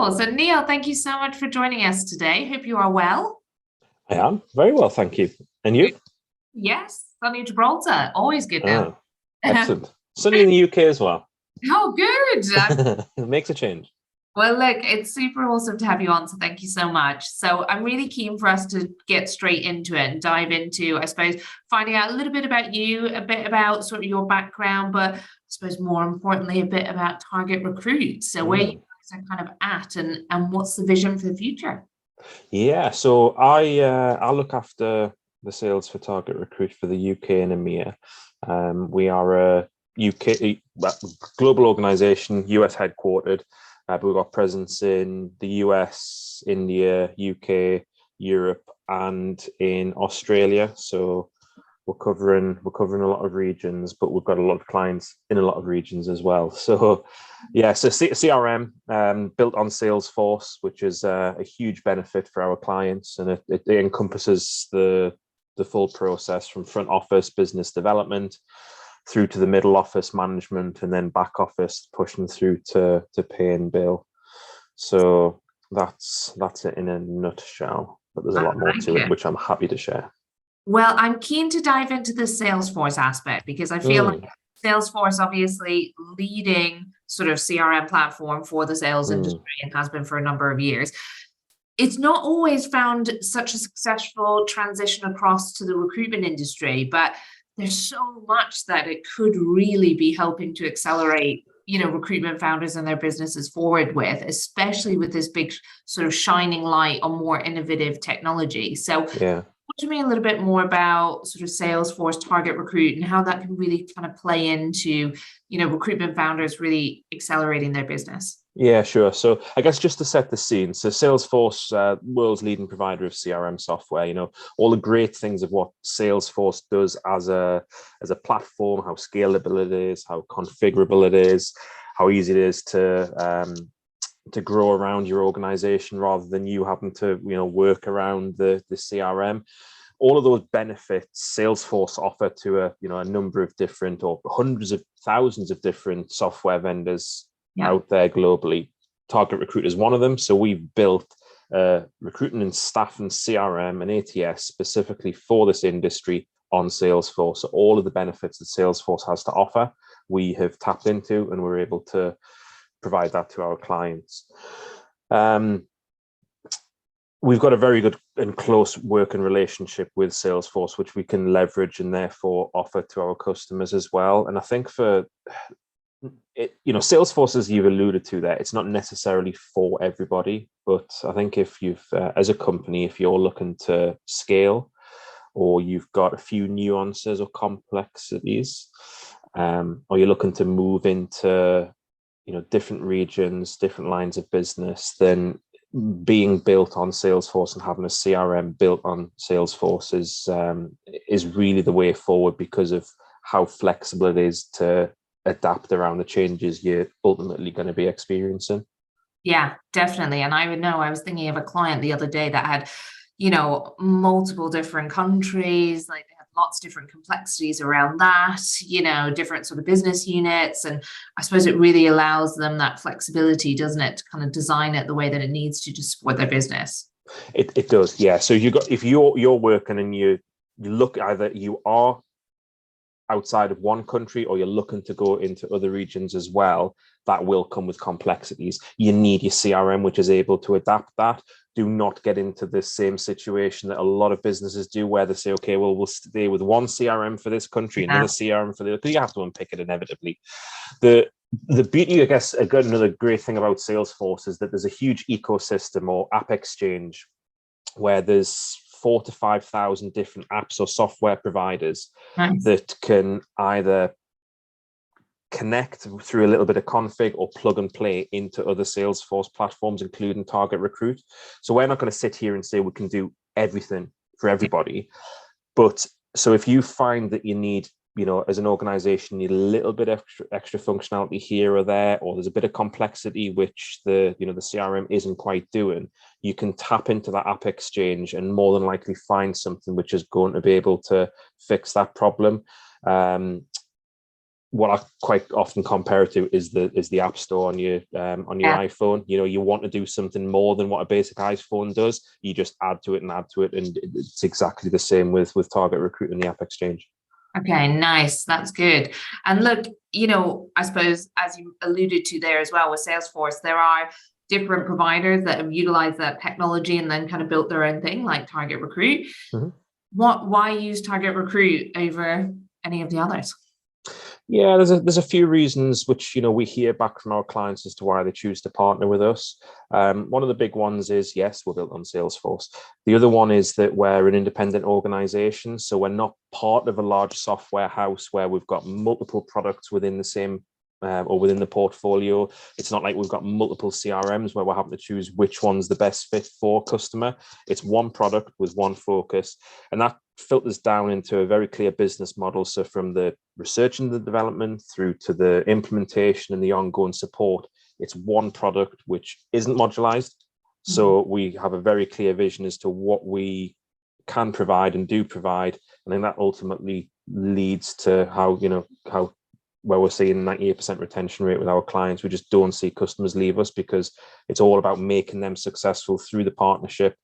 Cool. So Neil, thank you so much for joining us today. Hope you are well. I am very well, thank you. And you? Yes, sunny Gibraltar. Always good now. Oh, excellent. Sunny in the UK as well. Oh, good. It makes a change. Well, look, it's super awesome to have you on. So thank you so much. So I'm really keen for us to get straight into it and dive into, I suppose, finding out a little bit about you, a bit about sort of your background, but I suppose more importantly, a bit about Target Recruit. So where you guys are kind of at and what's the vision for the future? Yeah, so I look after the sales for Target Recruit for the UK and EMEA. We are a UK global organization, US headquartered, but we've got presence in the US, India, UK, Europe, and in Australia. So we're covering a lot of regions, but we've got a lot of clients in a lot of regions as well. So yeah, so CRM built on Salesforce, which is a huge benefit for our clients, and it encompasses the full process from front office business development through to the middle office management, and then back office pushing through to pay and bill. So that's it in a nutshell. But there's a lot more to it, which I'm happy to share. Well, I'm keen to dive into the Salesforce aspect because I feel like Salesforce obviously leading sort of CRM platform for the sales industry and has been for a number of years. It's not always found such a successful transition across to the recruitment industry, but there's so much that it could really be helping to accelerate, recruitment founders and their businesses forward with, especially with this big sort of shining light on more innovative technology. So yeah. talk to me a little bit more about sort of Salesforce Target Recruit and how that can really kind of play into, recruitment founders really accelerating their business. Yeah, sure. So I guess just to set the scene, so Salesforce, world's leading provider of CRM software, all the great things of what Salesforce does as a platform, how scalable it is, how configurable it is, how easy it is to grow around your organization rather than you having to, work around the CRM. All of those benefits Salesforce offer to a number of different or hundreds of thousands of different software vendors out there globally. Target Recruit is one of them. So we've built recruiting and staff and CRM and ATS specifically for this industry on Salesforce. So all of the benefits that Salesforce has to offer, we have tapped into, and we're able to provide that to our clients. We've got a very good and close working relationship with Salesforce, which we can leverage and therefore offer to our customers as well. And I think for it, Salesforce, as you've alluded to there, it's not necessarily for everybody, but I think if you've, as a company, if you're looking to scale, or you've got a few nuances or complexities, or you're looking to move into, different regions, different lines of business, then being built on Salesforce and having a CRM built on Salesforce is really the way forward because of how flexible it is to adapt around the changes you're ultimately going to be experiencing. Yeah, definitely. And I was thinking of a client the other day that had, multiple different countries, like they had lots of different complexities around that, different sort of business units. And I suppose it really allows them that flexibility, doesn't it, to kind of design it the way that it needs to support their business. It does, yeah. So if you're working and you look, either you are outside of one country or you're looking to go into other regions as well, that will come with complexities. You need your CRM, which is able to adapt that. Do not get into the same situation that a lot of businesses do, where they say, okay, well, we'll stay with one CRM for this country, another CRM for the other, because you have to unpick it inevitably. The beauty, I guess, another great thing about Salesforce is that there's a huge ecosystem or app exchange where there's 4,000 to 5,000 different apps or software providers that can either connect through a little bit of config or plug and play into other Salesforce platforms, including Target Recruit. So we're not going to sit here and say we can do everything for everybody. But so if you find that you need, as an organization, need a little bit extra functionality here or there, or there's a bit of complexity which the CRM isn't quite doing, you can tap into that app exchange and more than likely find something which is going to be able to fix that problem. what I quite often compare it to is the App Store on your iPhone. You know, you want to do something more than what a basic iPhone does. You just add to it, and it's exactly the same with Target Recruit and the App Exchange. Okay, nice. That's good. And look, you know, I suppose as you alluded to there as well with Salesforce, there are different providers that have utilized that technology and then kind of built their own thing, like Target Recruit. Mm-hmm. Why use Target Recruit over any of the others? Yeah, there's a few reasons which, you know, we hear back from our clients as to why they choose to partner with us. One of the big ones is, yes, we're built on Salesforce. The other one is that we're an independent organization, so we're not part of a large software house where we've got multiple products within the same or within the portfolio. It's not like we've got multiple CRMs where we're having to choose which one's the best fit for customer. It's one product with one focus, and that filters down into a very clear business model. So from the research and the development through to the implementation and the ongoing support, it's one product which isn't modularized. So we have a very clear vision as to what we can provide and do provide, and then that ultimately leads to how where we're seeing 98% retention rate with our clients. We just don't see customers leave us because it's all about making them successful through the partnership.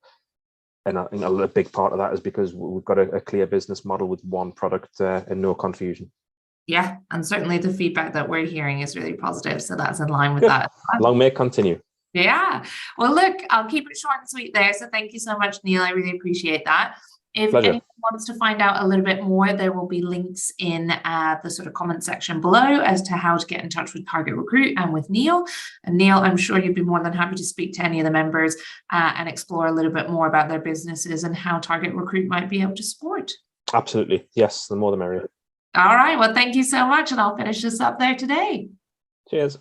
And I think a big part of that is because we've got a clear business model with one product and no confusion. Yeah, and certainly the feedback that we're hearing is really positive. So that's in line with Good. that. Long may it continue. Yeah. Well, look, I'll keep it short and sweet there. So thank you so much, Neil. I really appreciate that. If Pleasure. anyone wants to find out a little bit more, there will be links in the sort of comment section below as to how to get in touch with Target Recruit and with Neil. And Neil, I'm sure you'd be more than happy to speak to any of the members and explore a little bit more about their businesses and how Target Recruit might be able to support. Absolutely. Yes, the more the merrier. All right. Well, thank you so much. And I'll finish this up there today. Cheers.